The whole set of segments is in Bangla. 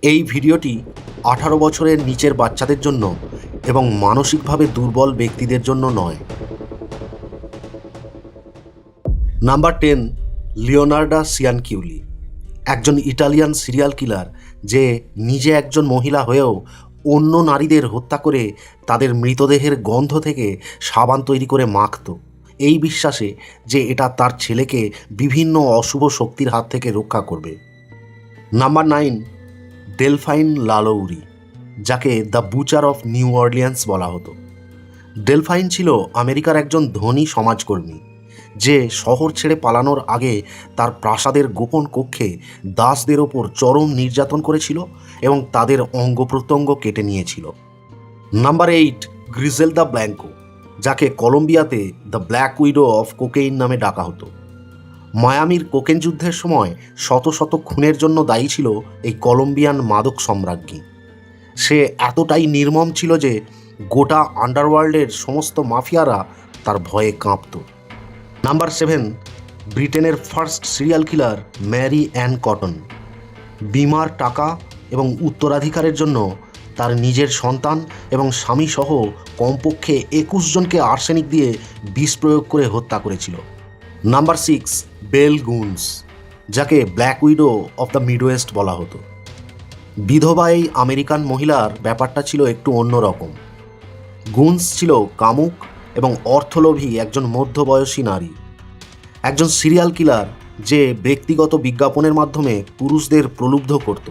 এই ভিডিওটি 18 বছরের নিচের বাচ্চাদের জন্য এবং মানসিকভাবে দুর্বল ব্যক্তিদের জন্য নয়। নাম্বার 10, লিওনার্ডো সিয়ানকিউলি, একজন ইটালিয়ান সিরিয়াল কিলার যে নিজে একজন মহিলা হয়েও অন্য নারীদের হত্যা করে তাদের মৃতদেহের গন্ধ থেকে সাবান তৈরি করে মাখত, এই বিশ্বাসে যে এটা তার ছেলেকে বিভিন্ন অশুভ শক্তির হাত থেকে রক্ষা করবে। নাম্বার 9, ডেলফাইন লালৌরি, যাকে the Butcher of new Orleans বলা হতো। ডেলফাইন ছিল আমেরিকার একজন ধনী সমাজকর্মী যে শহর ছেড়ে পালানোর আগে তার প্রাসাদের গোপন কক্ষে দাসদের ওপর চরম নির্যাতন করেছিল এবং তাদের অঙ্গ প্রত্যঙ্গ কেটে নিয়েছিল। নাম্বার 8, গ্রিজেলদা ব্ল্যাঙ্কো, যাকে কলম্বিয়াতে the black widow of cocaine নামে ডাকা হতো। মায়ামির কোকেন যুদ্ধের সময় শত শত খুনের জন্য দায়ী ছিল এই কলম্বিয়ান মাদক সম্রাজ্ঞী। সে এতটাই নির্মম ছিল যে গোটা আন্ডারওয়ার্ল্ডের সমস্ত মাফিয়ারা তার ভয়ে কাঁপত। নাম্বার 7, ব্রিটেনের first serial killer Mary Ann Cotton. বিমার টাকা এবং উত্তরাধিকারের জন্য তার নিজের সন্তান এবং স্বামীসহ কমপক্ষে 21 জনকে আর্সেনিক দিয়ে বিষ প্রয়োগ করে হত্যা করেছিল। নাম্বার 6, বেল গুনস, যাকে black widow of the Midwest বলা হতো। বিধবা এই আমেরিকান মহিলার ব্যাপারটা ছিল একটু অন্যরকম। গুনস ছিল কামুক এবং অর্থলোভী একজন মধ্যবয়সী নারী, একজন সিরিয়াল কিলার যে ব্যক্তিগত বিজ্ঞাপনের মাধ্যমে পুরুষদের প্রলুব্ধ করত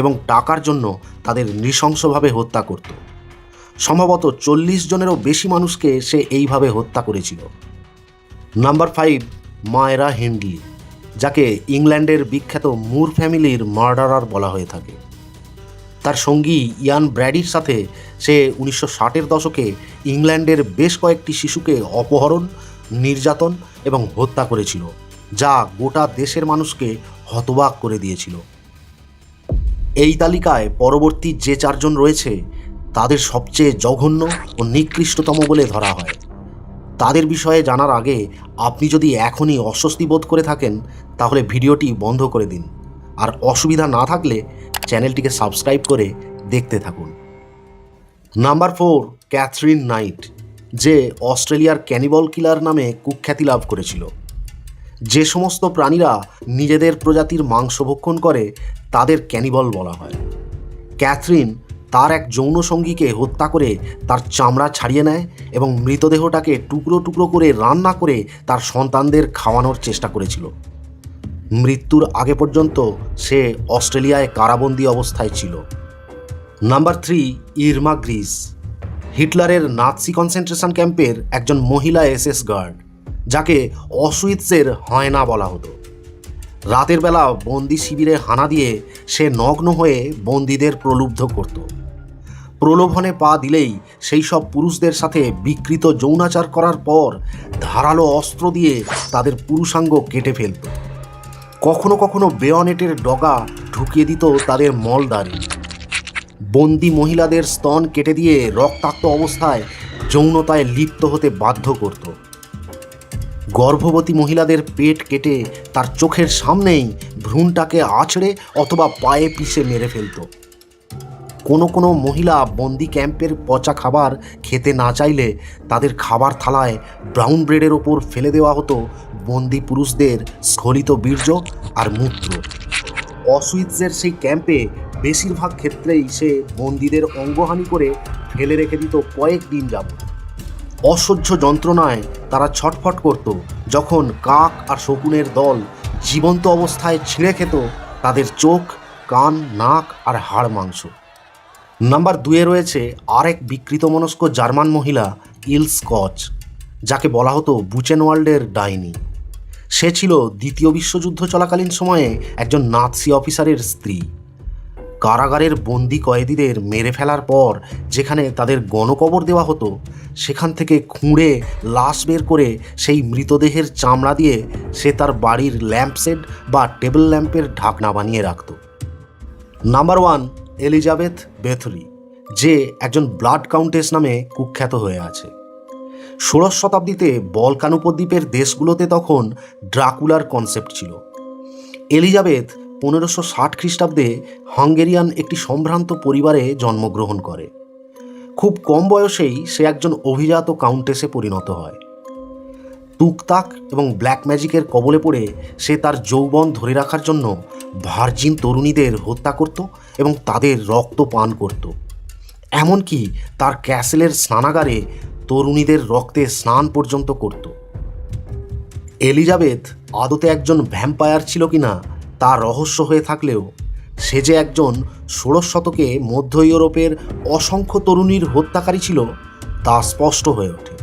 এবং টাকার জন্য তাদের নৃশংসভাবে হত্যা করত। সম্ভবত 40 জনেরও বেশি মানুষকে সে এইভাবে হত্যা করেছিল। নাম্বার 5, মায়েরা হেন্ডলি, যাকে ইংল্যান্ডের বিখ্যাত মুর ফ্যামিলির মার্ডারার বলা হয়ে থাকে। তার সঙ্গী ইয়ান ব্র্যাডির সাথে সে 1960-এর দশকে ইংল্যান্ডের বেশ কয়েকটি শিশুকে অপহরণ, নির্যাতন এবং হত্যা করেছিল, যা গোটা দেশের মানুষকে হতবাক করে দিয়েছিল। এই তালিকায় পরবর্তী যে 4 জন রয়েছে তাদের সবচেয়ে জঘন্য ও নিকৃষ্টতম বলে ধরা হয়। তাদের বিষয়ে জানার আগে আপনি যদি এখনই অস্বস্তি বোধ করে থাকেন তাহলে ভিডিওটি বন্ধ করে দিন, আর অসুবিধা না থাকলে চ্যানেলটিকে সাবস্ক্রাইব করে দেখতে থাকুন। নাম্বার 4, ক্যাথরিন নাইট, যে অস্ট্রেলিয়ার ক্যানিবল কিলার নামে কুখ্যাতি লাভ করেছিল। যে সমস্ত প্রাণীরা নিজেদের প্রজাতির মাংস ভক্ষণ করে তাদের ক্যানিবল বলা হয়। ক্যাথরিন তার এক যৌন সঙ্গীকে হত্যা করে তার চামড়া ছাড়িয়ে নেয় এবং মৃতদেহটাকে টুকরো টুকরো করে রান্না করে তার সন্তানদের খাওয়ানোর চেষ্টা করেছিল। মৃত্যুর আগে পর্যন্ত সে অস্ট্রেলিয়ায় কারাবন্দী অবস্থায় ছিল। নাম্বার 3, ইরমা গ্রিস, হিটলারের নাৎসি কনসেন্ট্রেশন ক্যাম্পের একজন মহিলা এসএস গার্ড, যাকে অসুইৎসের হায়না বলা হতো। রাতের বেলা বন্দি শিবিরে হানা দিয়ে সে নগ্ন হয়ে বন্দীদের প্রলুব্ধ করত। প্রলোভনে পা দিলেই সেই সব পুরুষদের সাথে বিকৃত যৌনাচার করার পর ধারালো অস্ত্র দিয়ে তাদের পুরুষাঙ্গ কেটে ফেলত। কখনো কখনো বেয়নেটের ডগা ঢুকিয়ে দিত তাদের মলদ্বারে। বন্দি মহিলাদের স্তন কেটে দিয়ে রক্তাক্ত অবস্থায় যৌনতায় লিপ্ত হতে বাধ্য করত। গর্ভবতী মহিলাদের পেট কেটে তার চোখের সামনেই ভ্রূণটাকে আঁচড়ে অথবা পায়ে পিষে মেরে ফেলত। কোনো কোনো মহিলা বন্দি ক্যাম্পের পচা খাবার খেতে না চাইলে তাদের খাবার থালায় ব্রাউন ব্রেডের ওপর ফেলে দেওয়া হতো বন্দি পুরুষদের স্খলিত বীর্য আর মূত্র। অসুইৎসের সেই ক্যাম্পে বেশিরভাগ ক্ষেত্রেই সে বন্দীদের অঙ্গহানি করে ফেলে রেখে দিত কয়েকদিন যাবত। অসহ্য যন্ত্রণায় তারা ছটফট করত যখন কাক আর শকুনের দল জীবন্ত অবস্থায় ছিঁড়ে খেত তাদের চোখ, কান, নাক আর হাড় মাংস। নাম্বার 2-এ রয়েছে আরেক বিকৃতমনস্ক জার্মান মহিলা ইলস কচ, যাকে বলা হতো বুচেনওয়াল্ডের ডাইনি। সে ছিল দ্বিতীয় বিশ্বযুদ্ধ চলাকালীন সময়ে একজন নাৎসি অফিসারের স্ত্রী। কারাগারের বন্দি কয়েদিদের মেরে ফেলার পর যেখানে তাদের গণকবর দেওয়া হতো সেখান থেকে খুঁড়ে লাশ বের করে সেই মৃতদেহের চামড়া দিয়ে সে তার বাড়ির ল্যাম্পশেড বা টেবিল ল্যাম্পের ঢাকনা বানিয়ে রাখত। নাম্বার 1, এলিজাবেথ বেথরি, যে একজন ব্লাড কাউন্টেস নামে কুখ্যাত হয়ে আছে। 16শ শতাব্দীতে বলকান উপদ্বীপের দেশগুলোতে তখন ড্রাকুলার কনসেপ্ট ছিল। এলিজাবেথ 1560 খ্রিস্টাব্দে হাঙ্গেরিয়ান একটি সম্ভ্রান্ত পরিবারে জন্মগ্রহণ করে। খুব কম বয়সেই সে একজন অভিজাত কাউন্টেসে পরিণত হয়। তুকতাক এবং ব্ল্যাক ম্যাজিকের কবলে পড়ে সে তার যৌবন ধরে রাখার জন্য ভার্জিন তরুণীদের হত্যা করত এবং তাদের রক্ত পান করত। এমনকি তার ক্যাসেলের স্নানাগারে তরুণীদের রক্তে স্নান পর্যন্ত করত। এলিজাবেথ আদতে একজন ভ্যাম্পায়ার ছিল কিনা তা রহস্য হয়ে থাকলেও সে যে একজন 16 শতকে মধ্য ইউরোপের অসংখ্য তরুণীর হত্যাকারী ছিল তা স্পষ্ট হয়ে ওঠে।